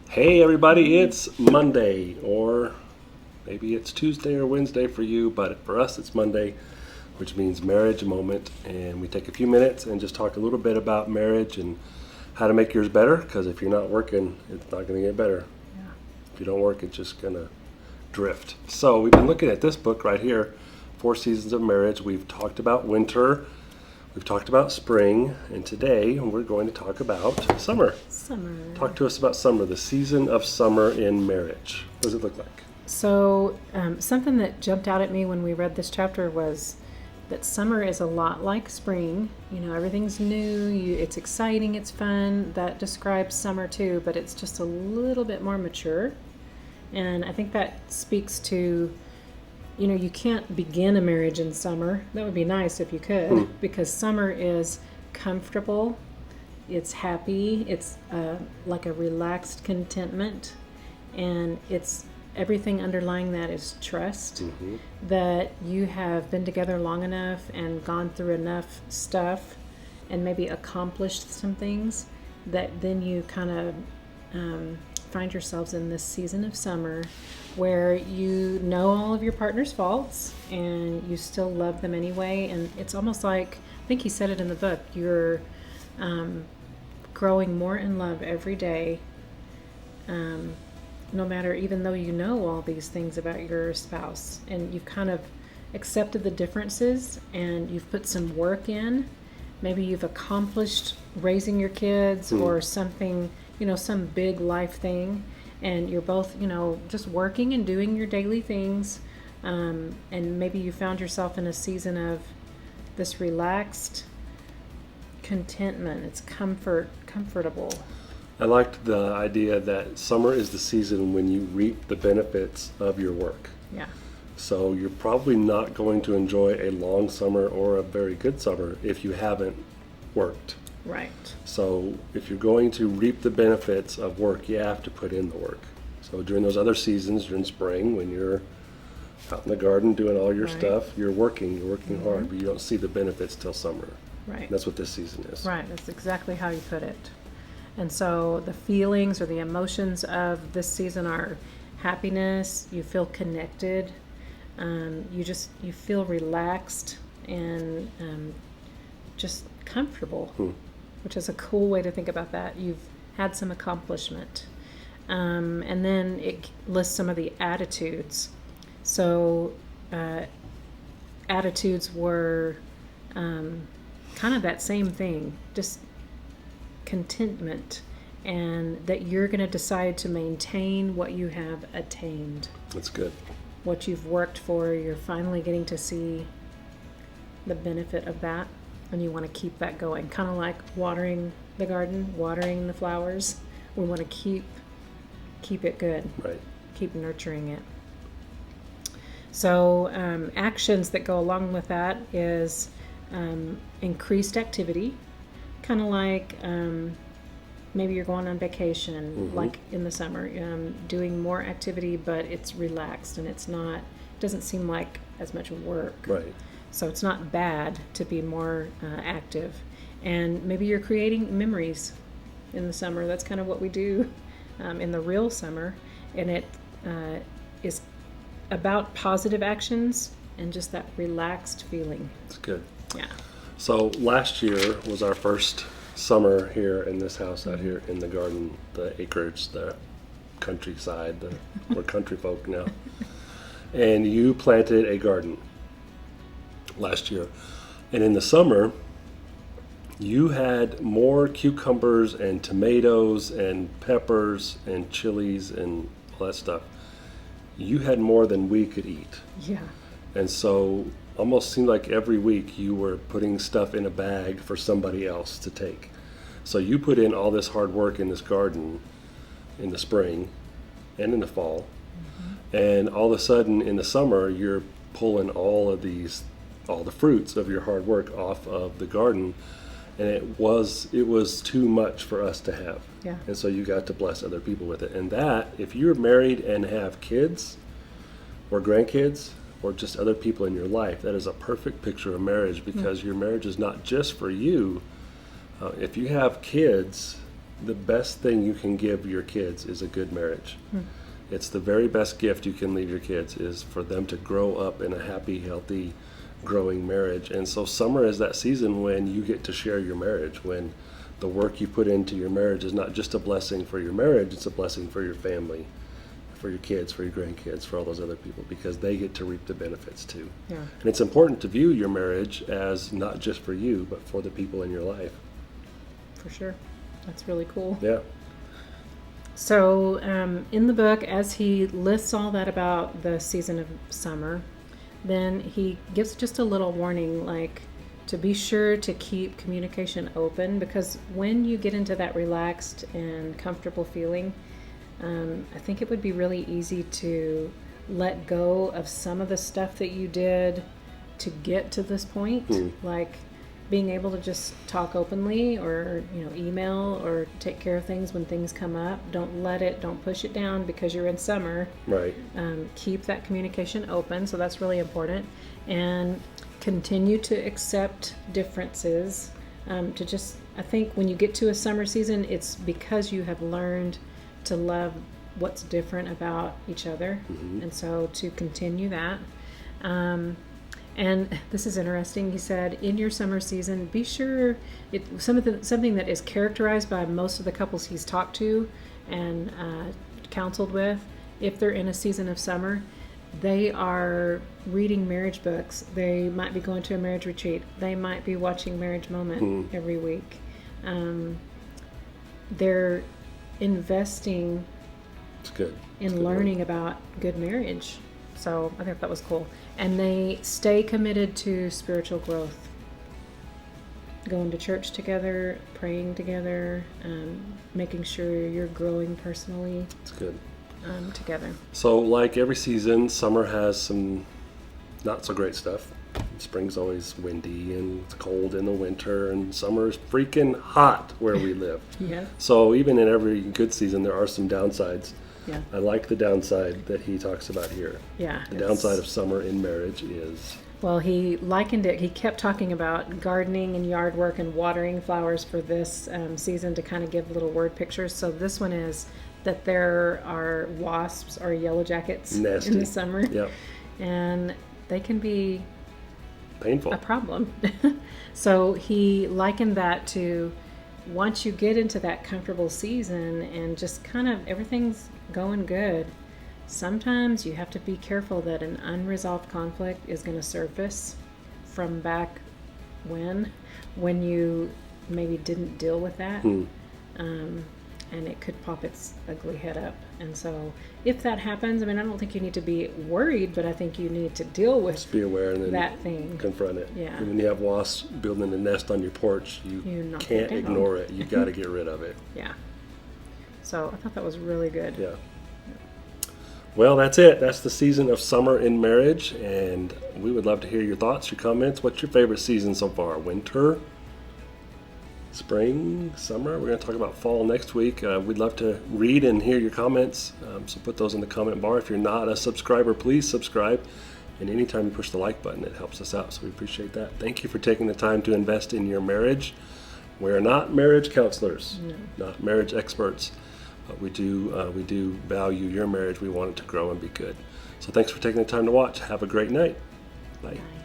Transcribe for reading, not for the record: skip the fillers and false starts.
Hey everybody, it's Monday, or maybe it's Tuesday or Wednesday for you, but for us it's Monday, which means marriage moment. And we take a few minutes and just talk a little bit about marriage and how to make yours better, because if you're not working, it's not going to get better. Yeah. If you don't work, it's just going to drift. So we've been looking at this book right here, Four Seasons of Marriage. We've talked about winter, we've talked about spring, and today we're going to talk about summer. Summer. Talk to us about summer, the season of summer in marriage. What does it look like? So, something that jumped out at me when we read this chapter was that summer is a lot like spring. You know, everything's new, it's exciting, it's fun. That describes summer too, but it's just a little bit more mature. And I think that speaks to, you know, you can't begin a marriage in summer. That would be nice if you could, because summer is comfortable. It's happy, it's like a relaxed contentment, and it's everything underlying that is trust, that you have been together long enough and gone through enough stuff and maybe accomplished some things that then you kind of find yourselves in this season of summer where you know all of your partner's faults and you still love them anyway. And it's almost like, I think he said it in the book, you're growing more in love every day, no matter, even though you know all these things about your spouse and you've kind of accepted the differences and you've put some work in. Maybe you've accomplished raising your kids or something, you know, some big life thing, and you're both, you know, just working and doing your daily things, and maybe you found yourself in a season of this relaxed contentment. It's comfortable. I liked the idea that summer is the season when you reap the benefits of your work. Yeah. So you're probably not going to enjoy a long summer or a very good summer if you haven't worked. Right. So if you're going to reap the benefits of work, you have to put in the work. So during those other seasons, during spring, when you're out in the garden doing all your stuff, you're working hard, but you don't see the benefits till summer. Right. That's what this season is. Right. That's exactly how you put it. And so the feelings or the emotions of this season are happiness. You feel connected. You feel relaxed and just comfortable, which is a cool way to think about that. You've had some accomplishment. And then it lists some of the attitudes. So attitudes were kind of that same thing, just contentment, and that you're going to decide to maintain what you have attained. That's good. What you've worked for, you're finally getting to see the benefit of that, and you want to keep that going. Kind of like watering the garden, watering the flowers. We want to keep it good. Right. Keep nurturing it. So actions that go along with that is increased activity, kind of like maybe you're going on vacation, like in the summer, doing more activity, but it's relaxed and it doesn't seem like as much work. Right. So it's not bad to be more active. And maybe you're creating memories in the summer. That's kind of what we do in the real summer. And it is about positive actions and just that relaxed feeling. It's good. Yeah. So last year was our first summer here in this house out here in the garden, the acreage, the countryside. We're country folk now. And you planted a garden last year. And in the summer, you had more cucumbers and tomatoes and peppers and chilies and all that stuff. You had more than we could eat. Yeah. And so almost seemed like every week you were putting stuff in a bag for somebody else to take. So you put in all this hard work in this garden in the spring and in the fall. And all of a sudden in the summer, you're pulling all the fruits of your hard work off of the garden. And it was too much for us to have. Yeah. And so you got to bless other people with it. And that, if you're married and have kids or grandkids, or just other people in your life, that is a perfect picture of marriage, because your marriage is not just for you. If you have kids, the best thing you can give your kids is a good marriage. It's the very best gift you can leave your kids, is for them to grow up in a happy, healthy, growing marriage. And so summer is that season when you get to share your marriage, when the work you put into your marriage is not just a blessing for your marriage, it's a blessing for your family, for your kids, for your grandkids, for all those other people, because they get to reap the benefits too. Yeah. And it's important to view your marriage as not just for you, but for the people in your life. For sure. That's really cool. Yeah. So in the book, as he lists all that about the season of summer, then he gives just a little warning, like to be sure to keep communication open, because when you get into that relaxed and comfortable feeling, I think it would be really easy to let go of some of the stuff that you did to get to this point, like being able to just talk openly, or email, or take care of things when things come up. Don't push it down because you're in summer. Right. Keep that communication open, so that's really important, and continue to accept differences. I think when you get to a summer season, it's because you have learned to love what's different about each other, and so to continue that. And this is interesting. He said, in your summer season, be sure something that is characterized by most of the couples he's talked to and counseled with. If they're in a season of summer, they are reading marriage books. They might be going to a marriage retreat. They might be watching Marriage Moment every week. They're investing It's good. in learning about good marriage. So I think that was cool. And they stay committed to spiritual growth. Going to church together, praying together, making sure you're growing personally It's good. together. So, like every season, summer has some not so great stuff. Spring's always windy and it's cold in the winter, and summer is freaking hot where we live. Yeah. So even in every good season, there are some downsides. Yeah. I like the downside that he talks about here. Yeah. The downside of summer in marriage is... Well, he likened it, he kept talking about gardening and yard work and watering flowers for this season to kind of give little word pictures. So this one is that there are wasps or yellow jackets Nasty. in the summer. Yep. And they can be Painful. a problem. So he likened that to once you get into that comfortable season and just kind of everything's going good, sometimes you have to be careful that an unresolved conflict is going to surface from back when you maybe didn't deal with that. And it could pop its ugly head up. And so if that happens, I mean, I don't think you need to be worried, but I think you need to deal with Just be aware and then that thing. confront it. Yeah. And when you have wasps building a nest on your porch, you knock can't it down. ignore it. You got to get rid of it. Yeah. So I thought that was really good. Yeah. Well, that's it. That's the season of summer in marriage, and we would love to hear your thoughts, your comments. What's your favorite season so far? Winter? Spring, summer. We're going to talk about fall next week. We'd love to read and hear your comments, so put those in the comment bar. If you're not a subscriber, please subscribe. And anytime you push the like button, it helps us out, so we appreciate that. Thank you for taking the time to invest in your marriage. We're not marriage counselors, not marriage experts, but we do value your marriage. We want it to grow and be good. So thanks for taking the time to watch. Have a great night. Bye. Bye.